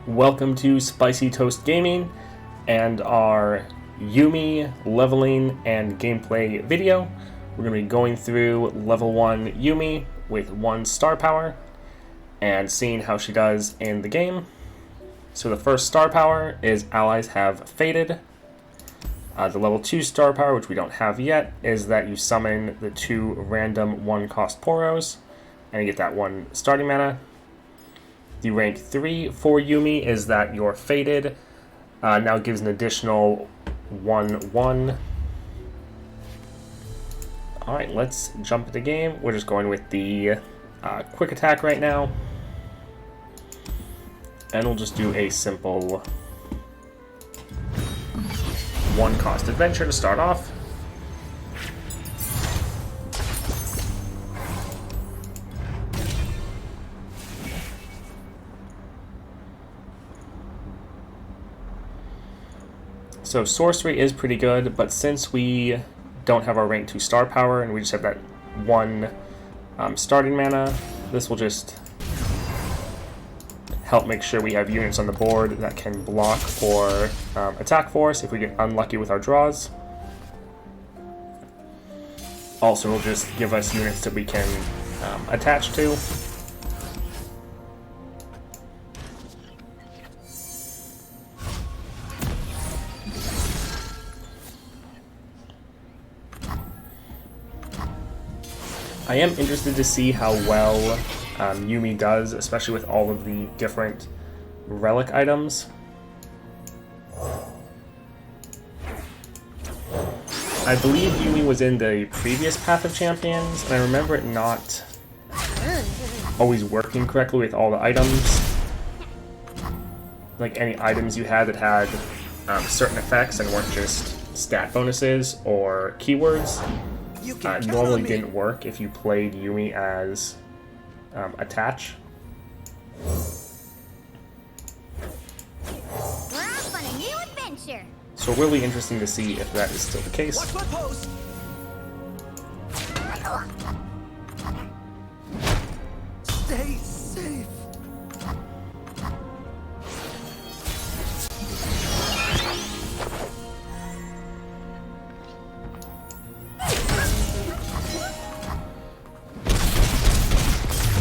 Welcome to Spicy Toast Gaming and our Yuumi leveling and gameplay video. We're going to be going through level 1 Yuumi with 1 star power and seeing how she does in the game. So the first star power is allies have faded. The level 2 star power, which we don't have yet, is that you summon the 2 random 1 cost Poros and you get that 1 starting mana. The rank 3 for Yuumi is that you're faded. Now gives an additional 1/1. Alright, let's jump into the game. We're just going with the quick attack right now. And we'll just do a simple 1 cost adventure to start off. So sorcery is pretty good, but since we don't have our rank 2 star power and we just have that 1 starting mana, this will just help make sure we have units on the board that can block or attack for us if we get unlucky with our draws. Also, it'll just give us units that we can attach to. I am interested to see how well Yuumi does, especially with all of the different relic items. I believe Yuumi was in the previous Path of Champions, and I remember it not always working correctly with all the items. Like any items you had that had certain effects and weren't just stat bonuses or keywords. Normally didn't work if you played Yuumi as attach. We're off on a new adventure. So really interesting to see if that is still the case. Watch my pose. Stay safe.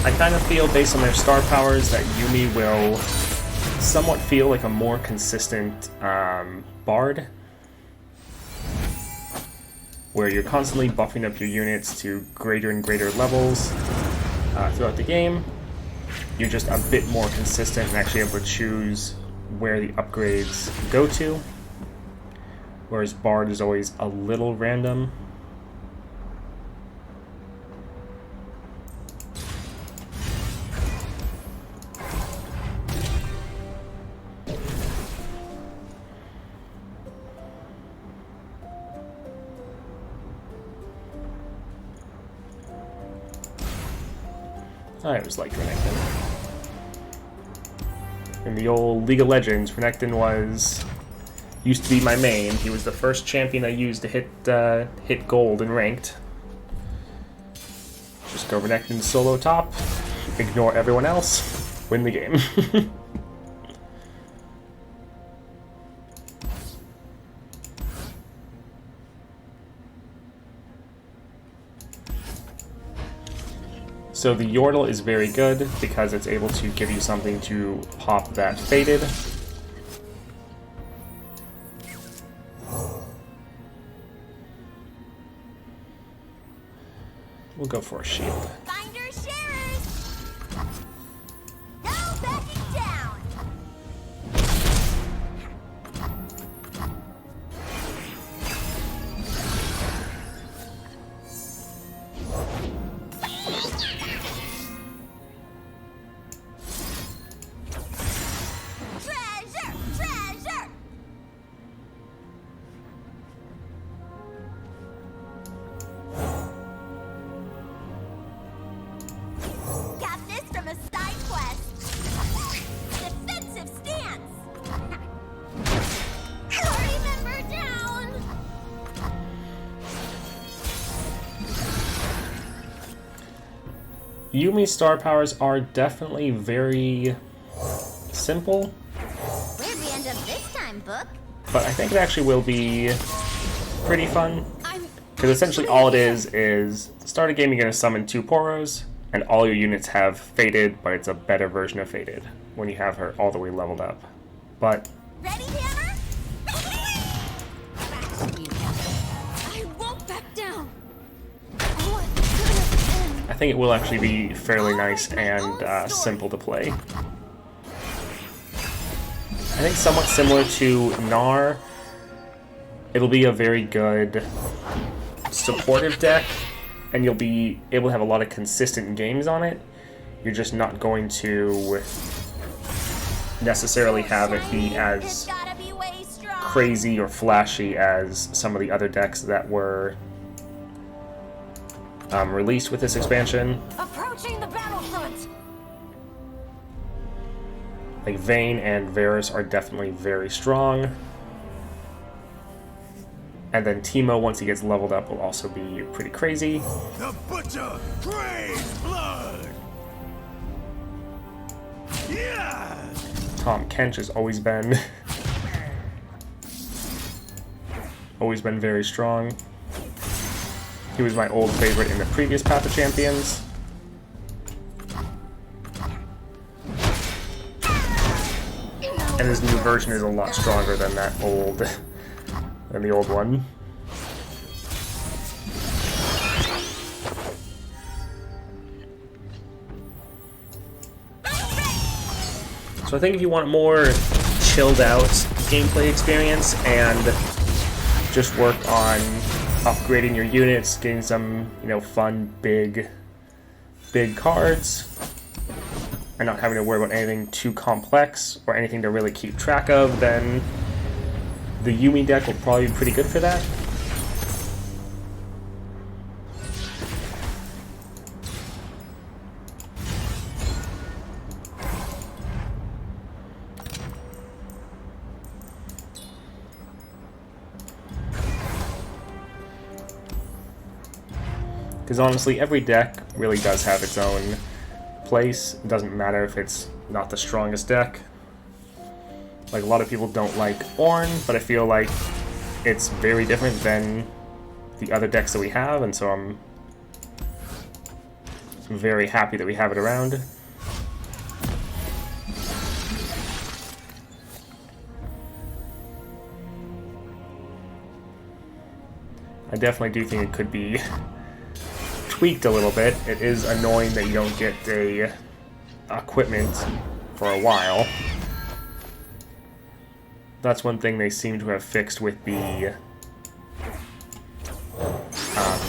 I kind of feel, based on their star powers, that Yuumi will somewhat feel like a more consistent bard, where you're constantly buffing up your units to greater and greater levels throughout the game. You're just a bit more consistent and actually able to choose where the upgrades go to, whereas bard is always a little random. I always liked Renekton. In the old League of Legends, Renekton used to be my main. He was the first champion I used to hit gold in ranked. Just go Renekton solo top, ignore everyone else, win the game. So the Yordle is very good because it's able to give you something to pop that faded. We'll go for a shield. Finders sharers. No backing down. Treasure, treasure. Got this from a side quest. Defensive stance. Party member down. Yumi's star powers are definitely very simple. of this time, book. but I think it actually will be pretty fun. Because essentially all it is to start a game, you're going to summon 2 Poros, and all your units have Faded, but it's a better version of Faded when you have her all the way leveled up. But Ready, Hammer? I won't back down. What could have been? I think it will actually be fairly nice and simple to play. I think somewhat similar to Gnar, it'll be a very good supportive deck, and you'll be able to have a lot of consistent games on it. You're just not going to necessarily have it be as Gotta be way strong. crazy or flashy as some of the other decks that were released with this expansion. Approaching the battlefront. Like Vayne and Varus are definitely very strong. And then Teemo, once he gets leveled up, will also be pretty crazy. The butcher craves blood. Yeah. Tom Kench has always been very strong. He was my old favorite in the previous Path of Champions. And his new version is a lot stronger than the old one. So I think if you want a more chilled out gameplay experience and just work on upgrading your units, getting some, fun big cards, and not having to worry about anything too complex or anything to really keep track of, then the Yuumi deck will probably be pretty good for that. Because honestly, every deck really does have its own place. It doesn't matter if it's not the strongest deck. Like, a lot of people don't like Ornn, but I feel like it's very different than the other decks that we have, and so I'm very happy that we have it around. I definitely do think it could be tweaked a little bit. It is annoying that you don't get a equipment for a while. That's one thing they seem to have fixed with the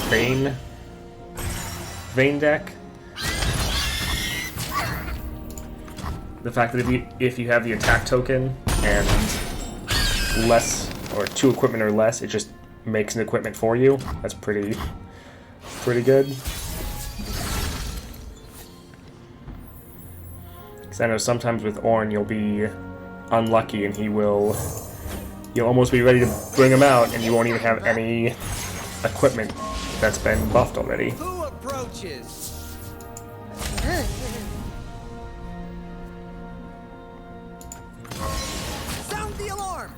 Vayne deck. The fact that if you have the attack token and less or 2 equipment or less, it just makes an equipment for you. That's pretty good. Because I know sometimes with Ornn you'll be unlucky and you'll almost be ready to bring him out and you won't even have any equipment that's been buffed already. Who approaches? Sound the alarm.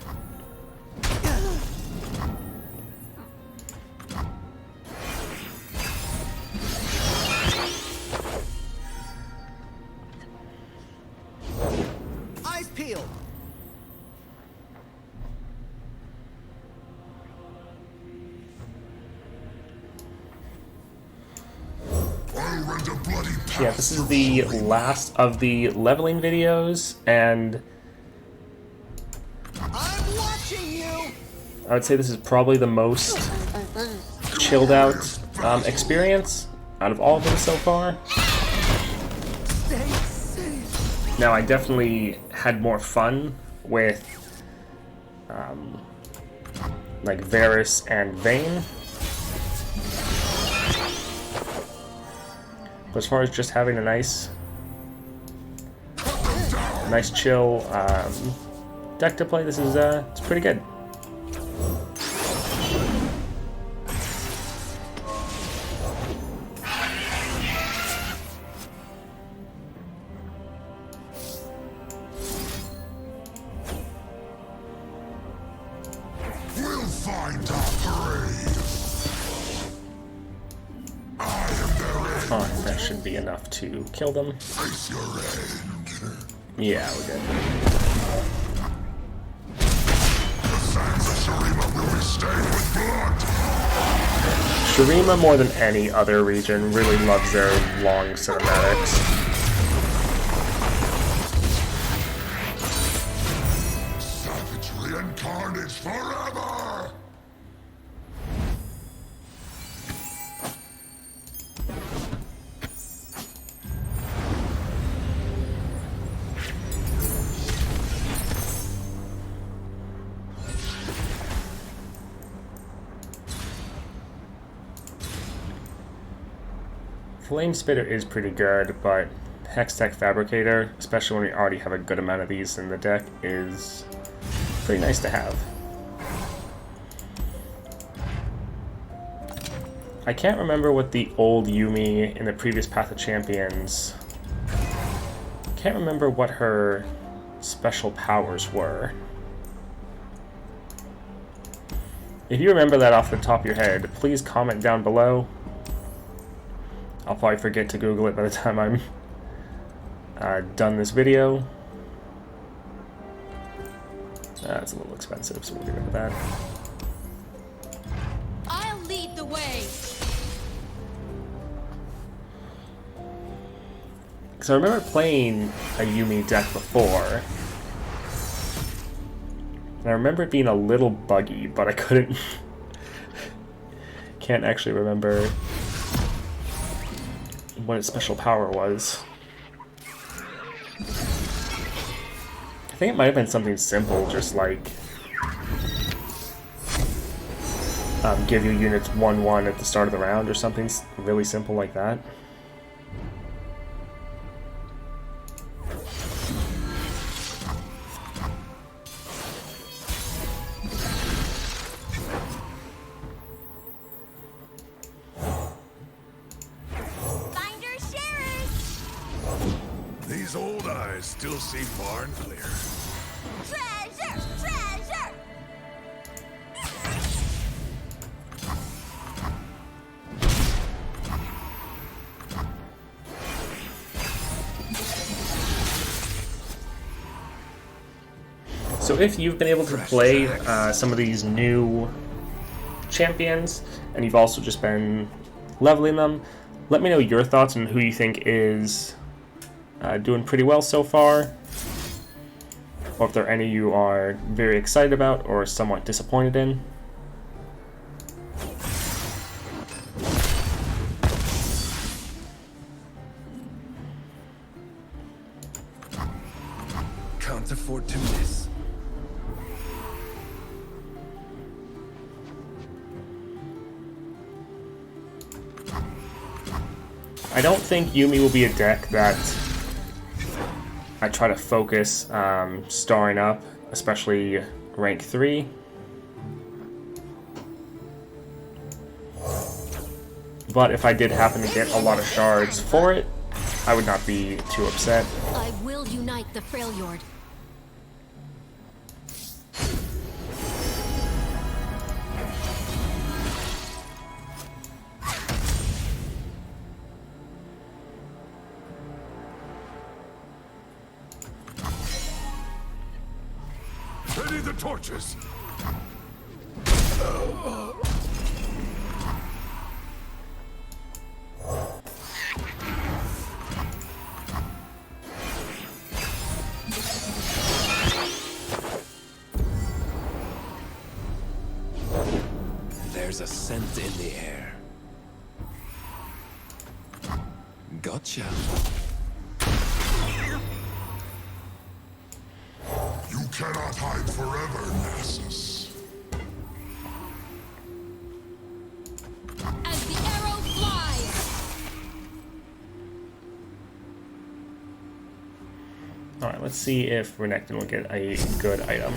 Eyes peeled. Yeah, this is the last of the leveling videos, and I'm watching you. I would say this is probably the most chilled out experience out of all of them so far. Stay safe. Now, I definitely had more fun with like Varus and Vayne. But as far as just having a nice chill deck to play, this is it's pretty good. find our prey. I am their end. Oh, that should be enough to kill them. Face your end. Yeah, we're good. The sands of Shurima will be stained with blood. Shurima, more than any other region, really loves their long cinematics. Savagery and carnage forever! Flame Spitter is pretty good, but Hextech Fabricator, especially when we already have a good amount of these in the deck, is pretty nice to have. I can't remember what the old Yuumi in the previous Path of Champions... Can't remember what her special powers were. If you remember that off the top of your head, please comment down below. I'll probably forget to Google it by the time I'm done this video. It's a little expensive, so we'll get rid of that. I'll lead the way. Because I remember playing a Yuumi deck before. And I remember it being a little buggy, but I couldn't... can't actually remember what its special power was. I think it might have been something simple, just like give your units 1/1 at the start of the round, or something really simple like that. Finders, sharers. These old eyes still see far and clear. Treasure, treasure. So if you've been able to play some of these new champions, and you've also just been leveling them, let me know your thoughts on who you think is doing pretty well so far, or if there are any you are very excited about or somewhat disappointed in. Can't afford to miss. I don't think Yuumi will be a deck that I try to focus starring up, especially rank 3. But if I did happen to get a lot of shards for it, I would not be too upset. I will unite the Freljord. Ready the torches! There's a scent in the air. Gotcha. You cannot hide forever, Nasus. As the arrow flies. Alright, let's see if Renekton will get a good item.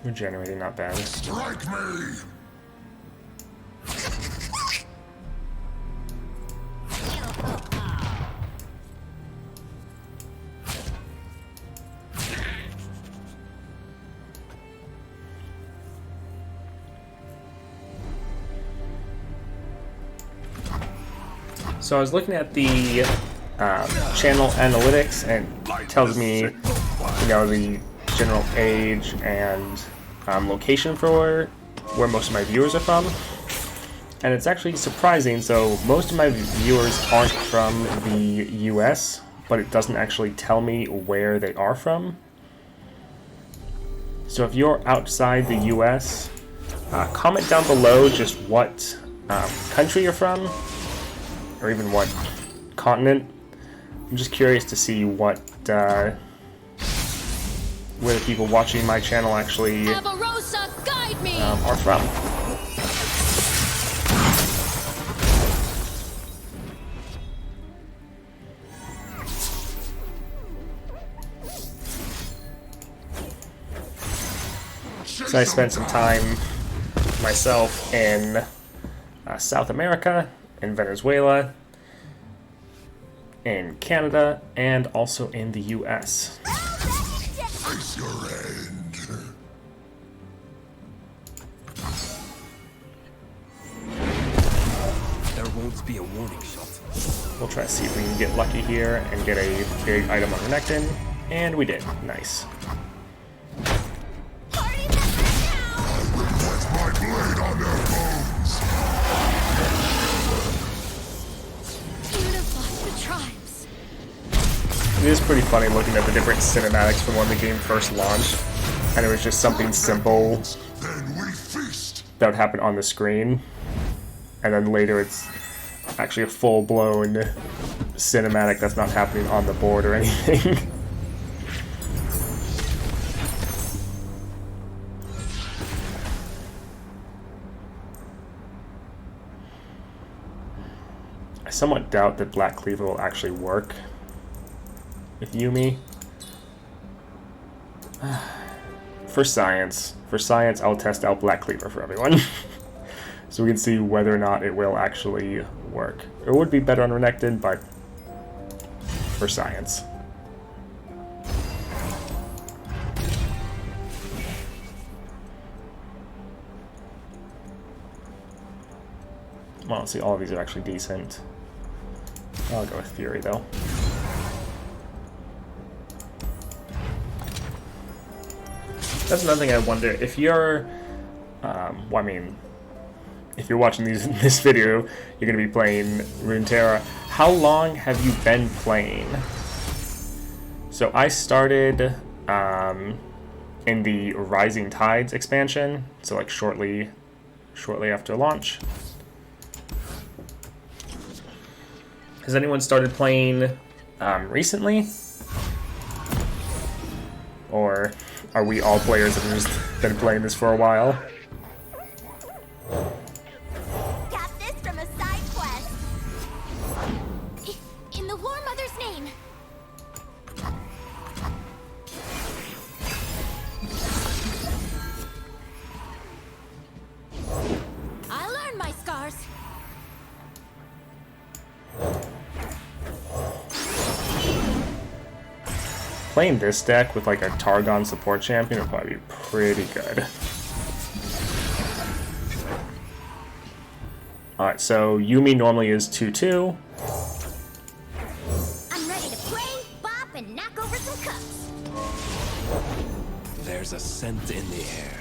Regenerating, not bad. Strike me! So I was looking at the channel analytics, and it tells me, you know, the general age and location for where most of my viewers are from. And it's actually surprising. So most of my viewers aren't from the US, but it doesn't actually tell me where they are from. So if you're outside the US, comment down below just what country you're from, or even what continent. I'm just curious to see what where the people watching my channel actually Avarosa, guide me! are from. So I spent some time myself in South America, in Venezuela, in Canada, and also in the US. Face your end. There won't be a warning shot. We'll try to see if we can get lucky here and get a big item on Renekton, and we did. Nice. Party member now! Put my blade on their bones. Unify the tribes. It is pretty funny looking at the different cinematics from when the game first launched, and it was just something simple Then we feast. that would happen on the screen, and then later it's actually a full-blown cinematic that's not happening on the board or anything. I somewhat doubt that Black Cleaver will actually work with Yuumi. For science, I'll test out Black Cleaver for everyone. So we can see whether or not it will actually work. It would be better on Renekton, but for science. Well, let's see, all of these are actually decent. I'll go with Fury, though. That's another thing I wonder, if you're, well, I mean, if you're watching this video, you're going to be playing Runeterra. How long have you been playing? So I started in the Rising Tides expansion, so like shortly after launch. Has anyone started playing recently? Or are we all players that have just been playing this for a while? Got this from a side quest. In the War Mother's name. I learned my scars. Playing this deck with like a Targon support champion would probably be pretty good. Alright, so Yuumi normally is 2/2. I'm ready to play, bop, and knock over some cups. There's a scent in the air.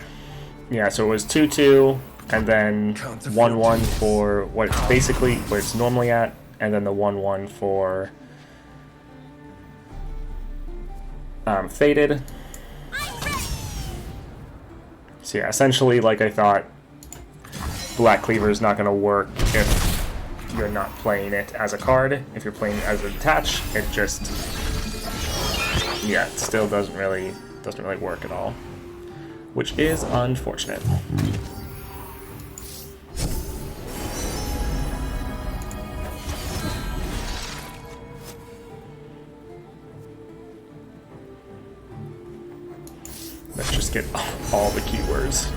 Yeah, so it was 2/2, and then 1/1 for what it's basically what it's normally at, and then the 1/1 for Faded. So yeah, essentially, like I thought, Black Cleaver is not going to work if you're not playing it as a card. If you're playing it as a detach, it just, yeah, it still doesn't really work at all, which is unfortunate. Let's just get all the keywords.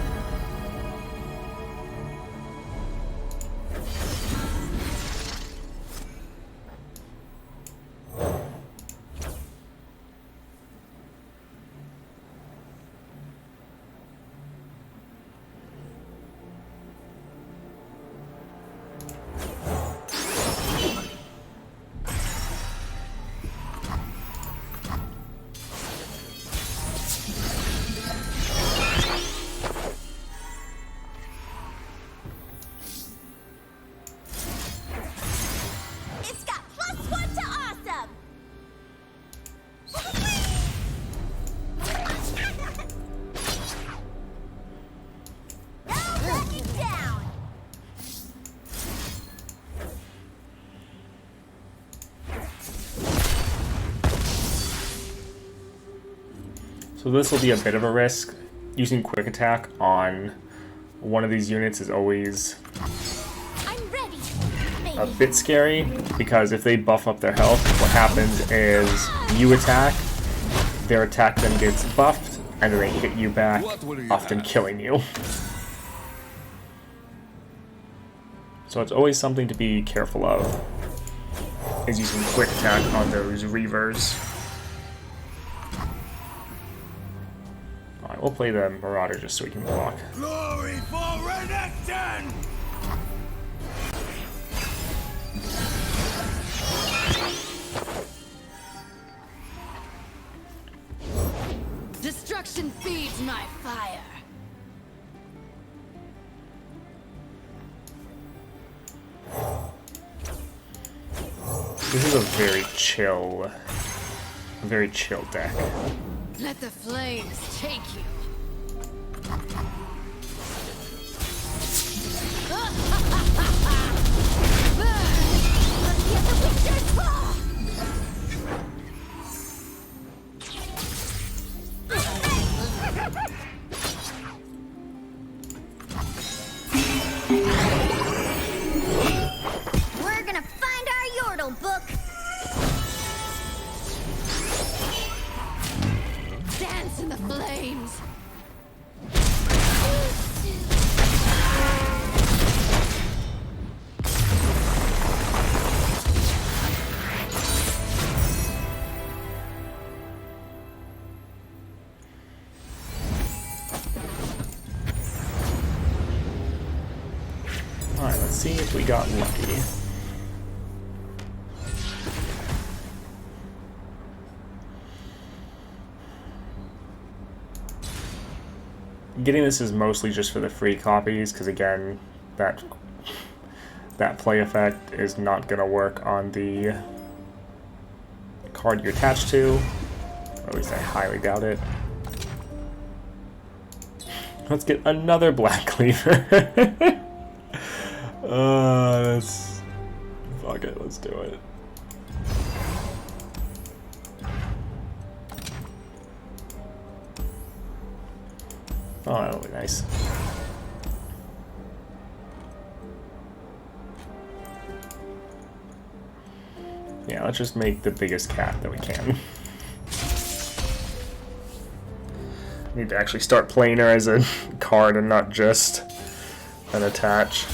So this will be a bit of a risk. Using quick attack on one of these units is always I'm ready, a baby. bit scary, because if they buff up their health, what happens is you attack, their attack then gets buffed, and then they hit you back, often killing you. So it's always something to be careful of, is using quick attack on those Reavers. Alright, we'll play the Marauder just so we can block. Glory for Renekton! Destruction feeds my fire. This is a very chill deck. Let the flames take you. Let's get the Witcher's Claw! We're gonna find our Yordle book. Dance in the flames. Alright, let's see if we got lucky. Getting this is mostly just for the free copies, because again, that play effect is not going to work on the card you're attached to. Or at least I highly doubt it. Let's get another Black Cleaver. Fuck it, let's do it. Oh, that'll be nice. Yeah, let's just make the biggest cat that we can. Need to actually start playing her as a card and not just an attach.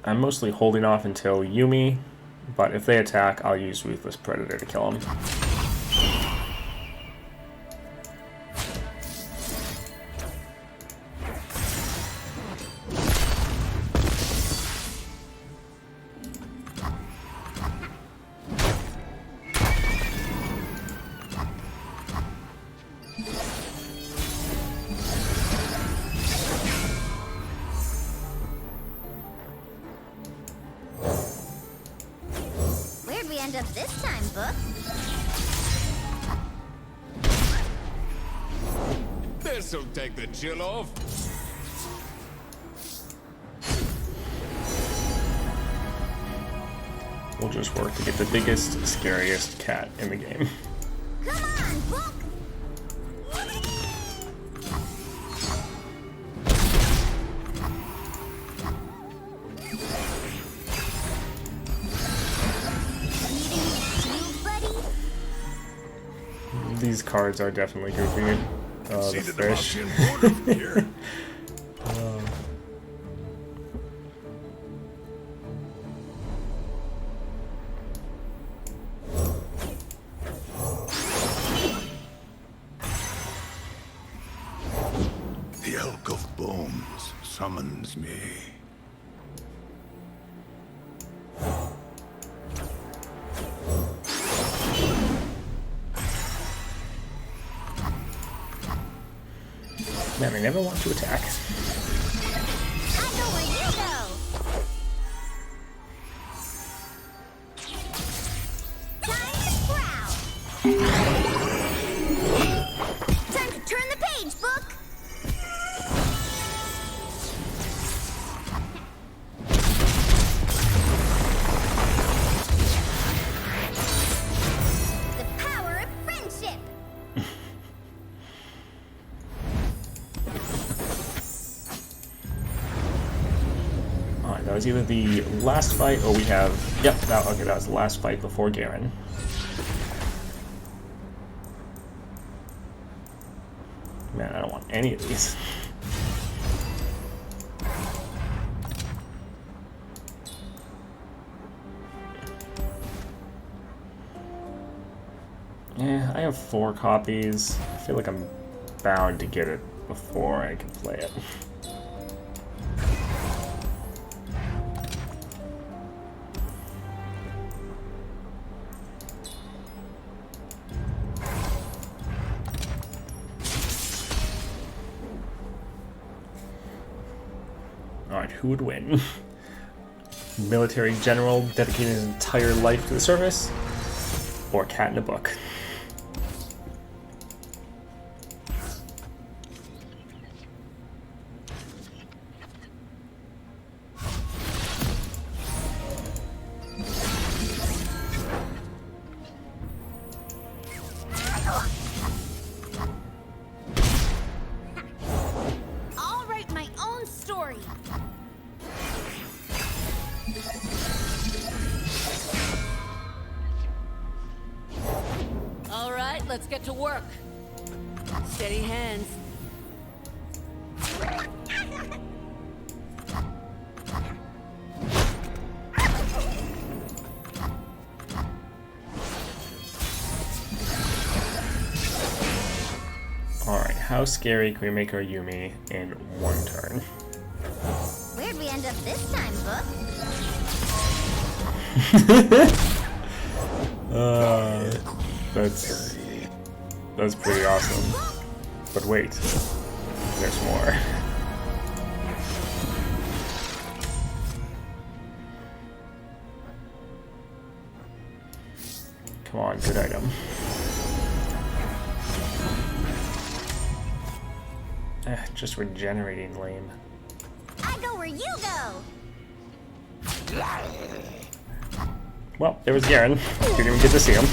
I'm mostly holding off until Yuumi, but if they attack, I'll use Ruthless Predator to kill them. Where'd we end up this time, book? This'll take the chill off. We'll just work to get the biggest, scariest cat in the game. Come on, book! These cards are definitely goofy. Oh, the fish. The Elk of Bones summons me. never want to attack. I go where you go. Time to prowl. Time to turn the page, book. The power of friendship. Alright, that was either the last fight, or we have... Yep, that was the last fight before Garen. Man, I don't want any of these. Yeah, I have 4 copies. I feel like I'm bound to get it before I can play it. Alright, who would win? Military general dedicating his entire life to the service? Or cat in a book? I'll write my own story. All right, let's get to work. Steady hands. Alright, how scary can we make our Yuumi in one turn? Where'd we end up this time, book? That's pretty awesome. But wait, there's more. Come on, good item. Just regenerating lame. I go where you go. Well, there was Garen. Didn't even get to see him.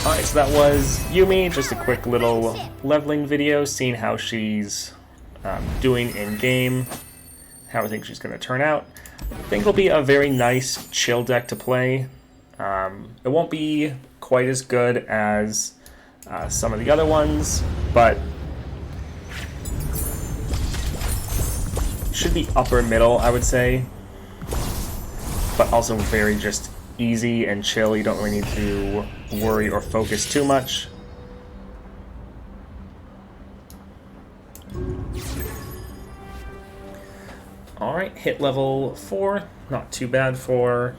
Alright, so that was Yuumi. Just a quick little leveling video, seeing how she's doing in-game, how I think she's going to turn out. I think it'll be a very nice, chill deck to play. It won't be quite as good as some of the other ones, but should be upper middle, I would say. But also very just easy and chill. You don't really need to worry or focus too much. Alright, hit level 4. Not too bad for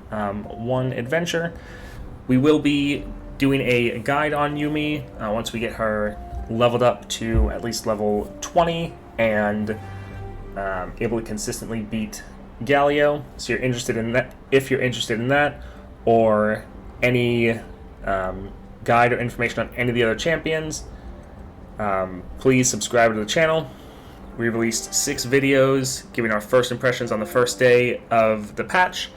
one adventure. We will be doing a guide on Yuumi once we get her leveled up to at least level 20 and able to consistently beat Galio. So you're interested in that, if you're interested in that, or any guide or information on any of the other champions, please subscribe to the channel. We released 6 videos giving our first impressions on the first day of the patch.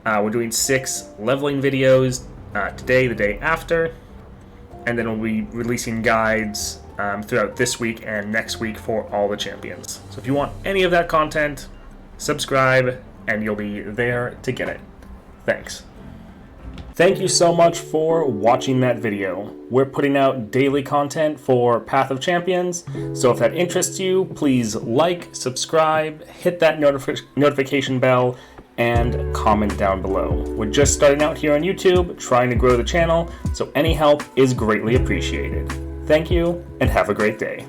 We're doing 6 leveling videos today, the day after, and then we'll be releasing guides throughout this week and next week for all the champions. So if you want any of that content, subscribe and you'll be there to get it. Thanks. Thank you so much for watching that video. We're putting out daily content for Path of Champions, so if that interests you, please like, subscribe, hit that notification bell, and comment down below. We're just starting out here on YouTube, trying to grow the channel, so any help is greatly appreciated. Thank you, and have a great day.